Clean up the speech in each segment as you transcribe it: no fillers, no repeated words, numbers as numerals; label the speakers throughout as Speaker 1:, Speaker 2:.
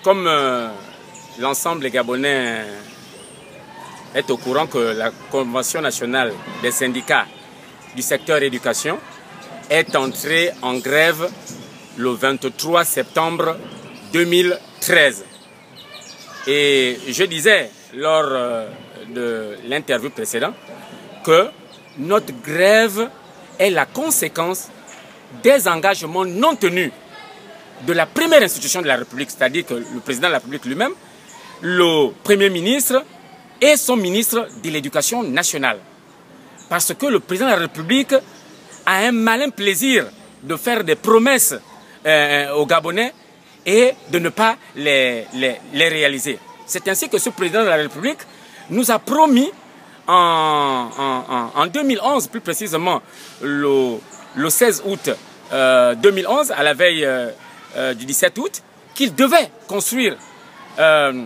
Speaker 1: Comme l'ensemble des Gabonais est au courant que la Convention nationale des syndicats du secteur éducation est entrée en grève le 23 septembre 2013. Et je disais lors de l'interview précédente que notre grève est la conséquence des engagements non tenus de la première institution de la République, c'est-à-dire que le président de la République lui-même, le Premier ministre et son ministre de l'Éducation nationale. Parce que le président de la République a un malin plaisir de faire des promesses aux Gabonais et de ne pas les réaliser. C'est ainsi que ce président de la République nous a promis en 2011, plus précisément le 16 août 2011, à la veille du 17 août, qu'il devait construire un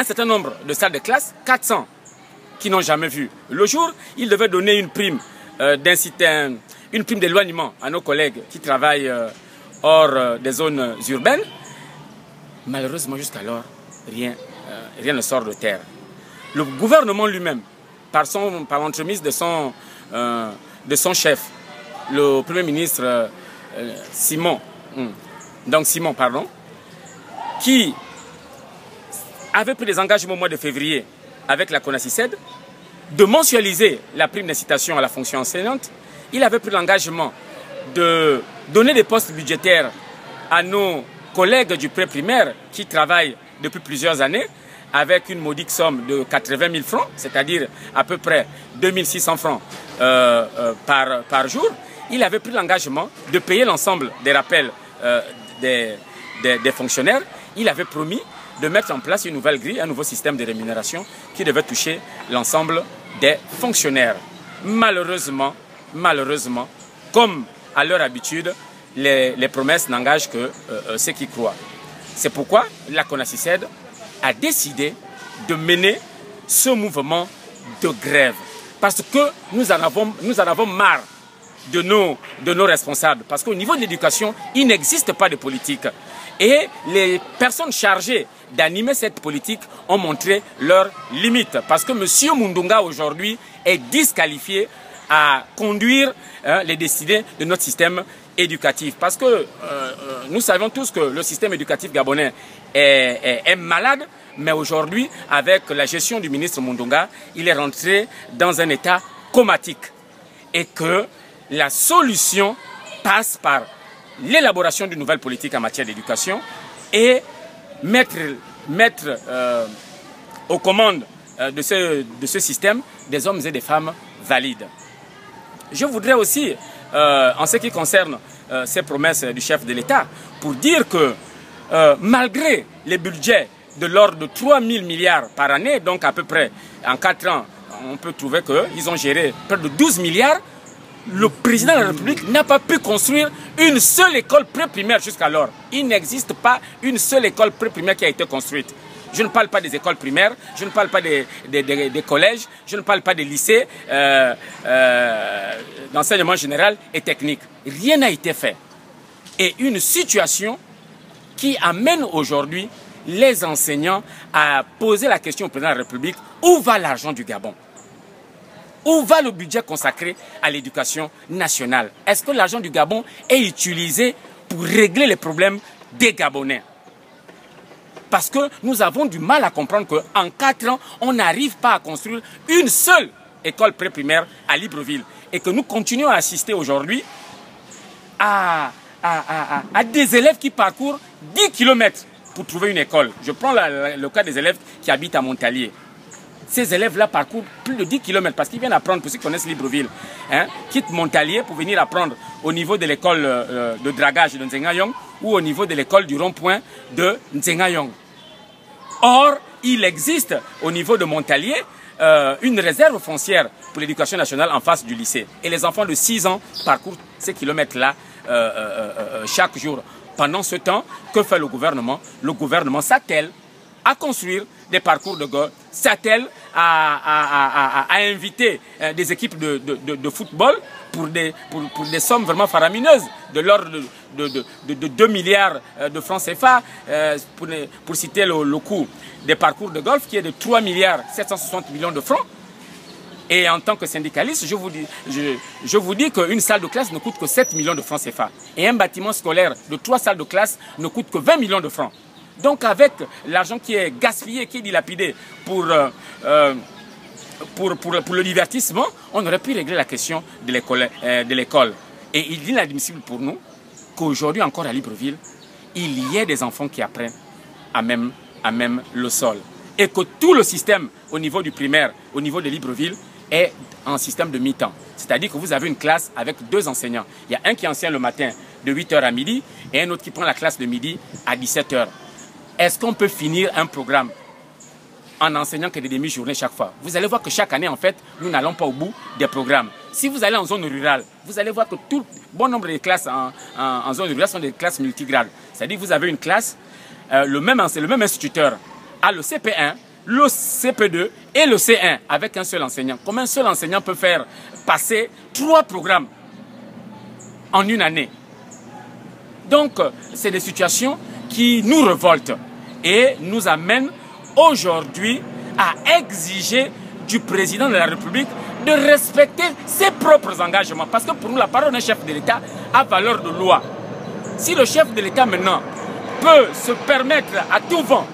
Speaker 1: certain nombre de salles de classe, 400 qui n'ont jamais vu le jour. Il devait donner une prime d'éloignement à nos collègues qui travaillent hors des zones urbaines. Malheureusement, jusqu'alors, rien ne sort de terre. Le gouvernement lui-même, par l'entremise de son chef, le Premier ministre Simon, qui avait pris des engagements au mois de février avec la CONACYCED de mensualiser la prime d'incitation à la fonction enseignante. Il avait pris l'engagement de donner des postes budgétaires à nos collègues du pré-primaire qui travaillent depuis plusieurs années avec une modique somme de 80 000 francs, c'est-à-dire à peu près 2600 francs par jour. Il avait pris l'engagement de payer l'ensemble des rappels des fonctionnaires. Il avait promis de mettre en place une nouvelle grille, un nouveau système de rémunération qui devait toucher l'ensemble des fonctionnaires. Malheureusement, comme à leur habitude, les promesses n'engagent que ceux qui croient. C'est pourquoi la CONACYCED a décidé de mener ce mouvement de grève. Parce que nous en avons marre de nos responsables. Parce qu'au niveau de l'éducation, il n'existe pas de politique. Et les personnes chargées d'animer cette politique ont montré leurs limites. Parce que M. Mundunga aujourd'hui est disqualifié à conduire les décisions de notre système éducatif. Parce que nous savons tous que le système éducatif gabonais est malade, mais aujourd'hui, avec la gestion du ministre Mundunga, il est rentré dans un état comatique. Et que la solution passe par l'élaboration d'une nouvelle politique en matière d'éducation et mettre aux commandes de ce système des hommes et des femmes valides. Je voudrais aussi, en ce qui concerne ces promesses du chef de l'État, pour dire que malgré les budgets de l'ordre de 3 000 milliards par année, donc à peu près en 4 ans, on peut trouver qu'ils ont géré près de 12 milliards, le président de la République n'a pas pu construire une seule école pré-primaire jusqu'alors. Il n'existe pas une seule école pré-primaire qui a été construite. Je ne parle pas des écoles primaires, je ne parle pas des collèges, je ne parle pas des lycées d'enseignement général et technique. Rien n'a été fait. Et une situation qui amène aujourd'hui les enseignants à poser la question au président de la République, où va l'argent du Gabon ? Où va le budget consacré à l'éducation nationale? Est-ce que l'argent du Gabon est utilisé pour régler les problèmes des Gabonais? Parce que nous avons du mal à comprendre qu'en 4 ans, on n'arrive pas à construire une seule école pré-primaire à Libreville. Et que nous continuons à assister aujourd'hui à des élèves qui parcourent 10 km pour trouver une école. Je prends le cas des élèves qui habitent à Montalier. Ces élèves-là parcourent plus de 10 km parce qu'ils viennent apprendre, pour ceux qui connaissent Libreville, quittent Montalier pour venir apprendre au niveau de l'école de dragage de Nzengayong ou au niveau de l'école du rond-point de Nzengayong. Or, il existe au niveau de Montalier une réserve foncière pour l'éducation nationale en face du lycée. Et les enfants de 6 ans parcourent ces kilomètres-là chaque jour. Pendant ce temps, que fait le gouvernement? Le gouvernement s'attelle à construire des parcours de golf, s'attelle à inviter des équipes de football pour des sommes vraiment faramineuses, de l'ordre de 2 milliards de francs CFA, pour citer le coût des parcours de golf qui est de 3 milliards 760 millions de francs. Et en tant que syndicaliste, je vous dis qu'une salle de classe ne coûte que 7 millions de francs CFA. Et un bâtiment scolaire de 3 salles de classe ne coûte que 20 millions de francs. Donc avec l'argent qui est gaspillé, qui est dilapidé pour le divertissement, on aurait pu régler la question de l'école. Et il est inadmissible pour nous qu'aujourd'hui encore à Libreville, il y ait des enfants qui apprennent à même le sol. Et que tout le système au niveau du primaire, au niveau de Libreville, est en système de mi-temps. C'est-à-dire que vous avez une classe avec 2 enseignants. Il y a un qui enseigne le matin de 8 h à midi et un autre qui prend la classe de midi à 17 h. Est-ce qu'on peut finir un programme en enseignant que des demi-journées chaque fois? Vous allez voir que chaque année, en fait, nous n'allons pas au bout des programmes. Si vous allez en zone rurale, vous allez voir que tout bon nombre de classes en zone rurale sont des classes multigrades. C'est-à-dire que vous avez une classe, le même instituteur a le CP1, le CP2 et le C1 avec un seul enseignant. Comment un seul enseignant peut faire passer 3 programmes en une année? Donc, c'est des situations qui nous révoltent et nous amènent aujourd'hui à exiger du président de la République de respecter ses propres engagements. Parce que pour nous, la parole d'un chef de l'État a valeur de loi. Si le chef de l'État maintenant peut se permettre à tout vent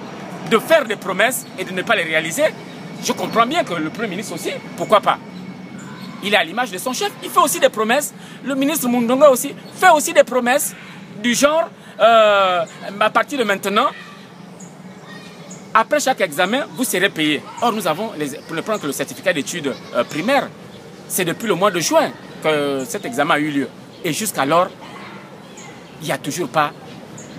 Speaker 1: de faire des promesses et de ne pas les réaliser, je comprends bien que le Premier ministre aussi, pourquoi pas? Il est à l'image de son chef, il fait aussi des promesses. Le ministre Mundonga aussi fait aussi des promesses du genre, à partir de maintenant, après chaque examen, vous serez payé. Or, nous avons, pour ne prendre que le certificat d'études primaires, c'est depuis le mois de juin que cet examen a eu lieu. Et jusqu'alors, il n'y a toujours pas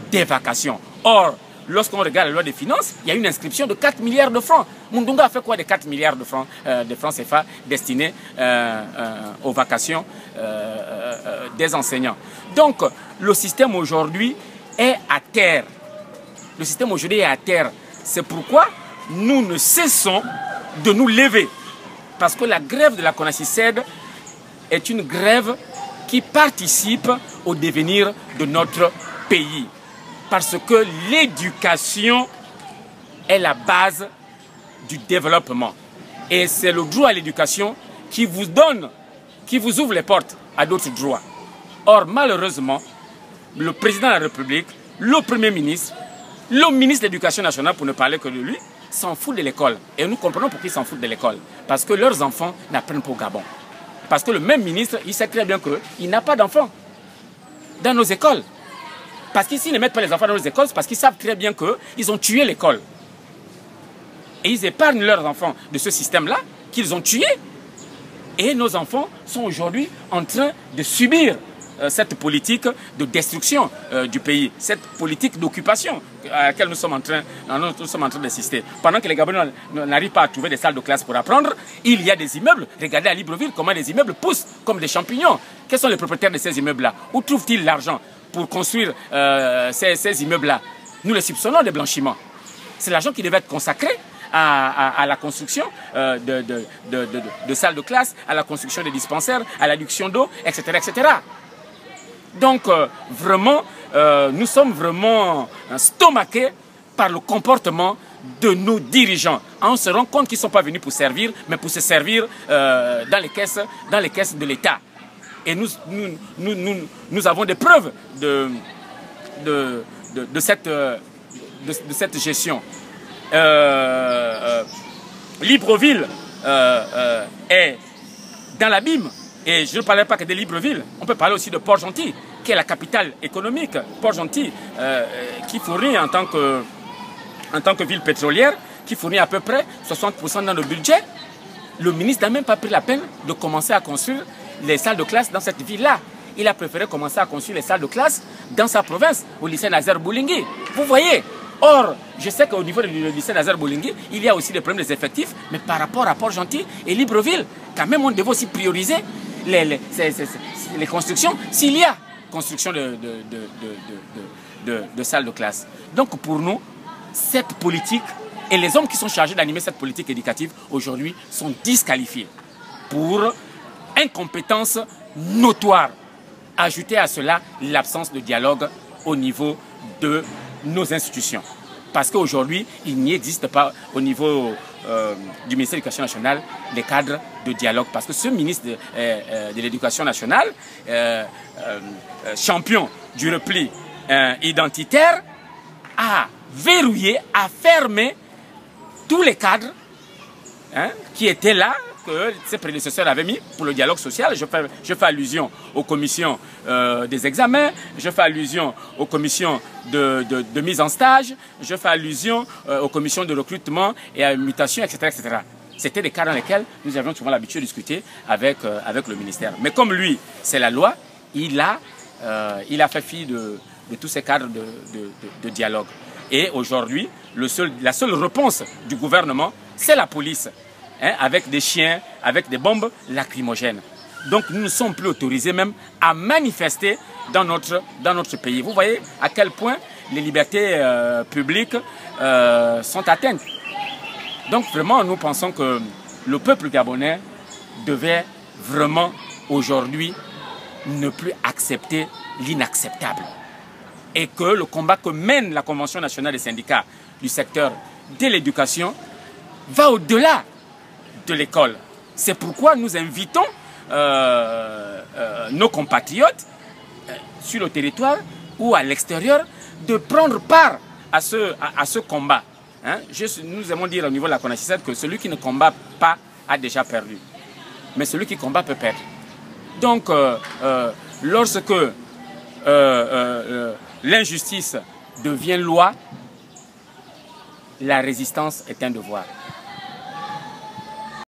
Speaker 1: d'évacation. Or, lorsqu'on regarde la loi des finances, il y a une inscription de 4 milliards de francs. Mundunga a fait quoi des 4 milliards de francs CFA destinés aux vacations des enseignants? Donc, le système aujourd'hui est à terre. Le système aujourd'hui est à terre. C'est pourquoi nous ne cessons de nous lever. Parce que la grève de la CONACYCED est une grève qui participe au devenir de notre pays. Parce que l'éducation est la base du développement. Et c'est le droit à l'éducation qui vous donne, qui vous ouvre les portes à d'autres droits. Or, malheureusement, le président de la République, le Premier ministre, le ministre de l'Éducation nationale, pour ne parler que de lui, s'en foutent de l'école. Et nous comprenons pourquoi ils s'en foutent de l'école. Parce que leurs enfants n'apprennent pas au Gabon. Parce que le même ministre, il sait très bien qu'il n'a pas d'enfants dans nos écoles. Parce qu'ici, ils ne mettent pas les enfants dans nos écoles, c'est parce qu'ils savent très bien qu'ils ont tué l'école. Et ils épargnent leurs enfants de ce système-là, qu'ils ont tué. Et nos enfants sont aujourd'hui en train de subir cette politique de destruction du pays, cette politique d'occupation à laquelle nous sommes en train d'assister. Pendant que les Gabonais n'arrivent pas à trouver des salles de classe pour apprendre, il y a des immeubles. Regardez à Libreville comment des immeubles poussent comme des champignons. Quels sont les propriétaires de ces immeubles-là? Où trouvent-ils l'argent pour construire ces immeubles-là? Nous les soupçonnons de blanchiment. C'est l'argent qui devait être consacré à la construction de salles de classe, à la construction des dispensaires, à l'adduction d'eau, etc., etc. Donc, vraiment, nous sommes vraiment stomaqués par le comportement de nos dirigeants. On se rend compte qu'ils ne sont pas venus pour servir, mais pour se servir dans les caisses de l'État. Et nous avons des preuves de cette gestion. Libreville est dans l'abîme. Et je ne parlerai pas que de Libreville, on peut parler aussi de Port-Gentil, qui est la capitale économique. Port-Gentil, qui fournit en tant que ville pétrolière, qui fournit à peu près 60% dans le budget. Le ministre n'a même pas pris la peine de commencer à construire les salles de classe dans cette ville-là. Il a préféré commencer à construire les salles de classe dans sa province, au lycée Nazaire Boulingui. Vous voyez? Or, je sais qu'au niveau du lycée Nazaire Boulingui, il y a aussi des problèmes des effectifs, mais par rapport à Port-Gentil et Libreville, quand même, on devait aussi prioriser les constructions, s'il y a construction de salles de classe. Donc pour nous, cette politique Et les hommes qui sont chargés d'animer cette politique éducative aujourd'hui sont disqualifiés pour incompétence notoire. Ajoutez à cela l'absence de dialogue au niveau de nos institutions. Parce qu'aujourd'hui, il n'y existe pas au niveau du ministère de l'Éducation nationale des cadres de dialogue. Parce que ce ministre de l'Éducation nationale, champion du repli identitaire, a verrouillé, a fermé tous les cadres qui étaient là, que ses prédécesseurs avaient mis pour le dialogue social. Je fais allusion aux commissions des examens, je fais allusion aux commissions de mise en stage, je fais allusion aux commissions de recrutement et à mutation, etc. etc. C'était des cas dans lesquels nous avions souvent l'habitude de discuter avec le ministère. Mais comme lui, c'est la loi, il a fait fi de tous ces cadres de dialogue. Et aujourd'hui, la seule réponse du gouvernement, c'est la police. Avec des chiens, avec des bombes lacrymogènes. Donc nous ne sommes plus autorisés même à manifester dans notre pays. Vous voyez à quel point les libertés publiques sont atteintes. Donc vraiment nous pensons que le peuple gabonais devait vraiment aujourd'hui ne plus accepter l'inacceptable. Et que le combat que mène la Convention nationale des syndicats du secteur de l'éducation va au-delà de l'école. C'est pourquoi nous invitons nos compatriotes sur le territoire ou à l'extérieur de prendre part à ce combat. Nous aimons dire au niveau de la CONACYSED que celui qui ne combat pas a déjà perdu. Mais celui qui combat peut perdre. Donc, lorsque l'injustice devient loi, la résistance est un devoir.